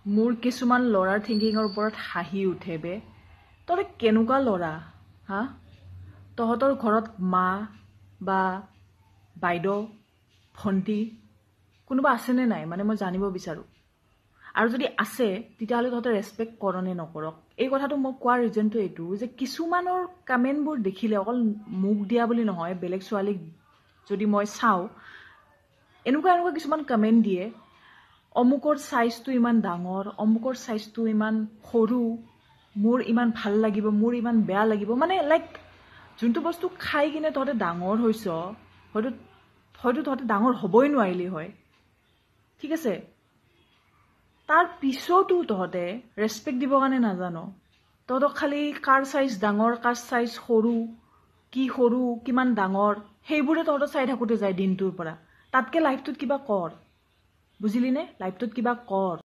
মোৰ কিছুমান ল'ৰাৰ থিংকিঙৰ ওপৰত হাঁহি উঠে বে তই কেনেকুৱা ল'ৰা হা তহঁতৰ ঘৰত মা বা বাইদেউ ভণ্টি কোনোবা আছেনে নাই মানে মই জানিব বিচাৰোঁ আৰু যদি আছে তেতিয়াহ'লে তহঁতে ৰেচপেক্ট কৰ নে নকৰক এই কথাটো মই কোৱাৰ ৰিজনটো এইটো যে কিছুমানৰ কমেণ্টবোৰ দেখিলে অকল মুখ দিয়া বুলি নহয় বেলেগ ছোৱালীক যদি মই চাওঁ এনেকুৱা কিছুমান কমেণ্ট দিয়ে অমুকৰ চাইজটো ইমান ডাঙৰ অমুকৰ চাইজটো ইমান সৰু মোৰ ইমান ভাল লাগিব মোৰ ইমান বেয়া লাগিব মানে লাইক যোনটো বস্তু খাই কিনে তহঁতে ডাঙৰ হৈছ হয়তো তহঁতে ডাঙৰ হ'বই নোৱাৰিলি হয় ঠিক আছে তাৰ পিছতো তহঁতে ৰেচপেক্ট দিবৰ কাৰণে নাজানো তহঁতক খালি কাৰ চাইজ ডাঙৰ কাৰ চাইজ সৰু কিমান ডাঙৰ সেইবোৰে তহঁতক চাই থাকোঁতে যায় দিনটোৰ পৰা তাতকৈ লাইফটোত কিবা কৰ বুজিলিনে লাইফটোত কিবা কৰ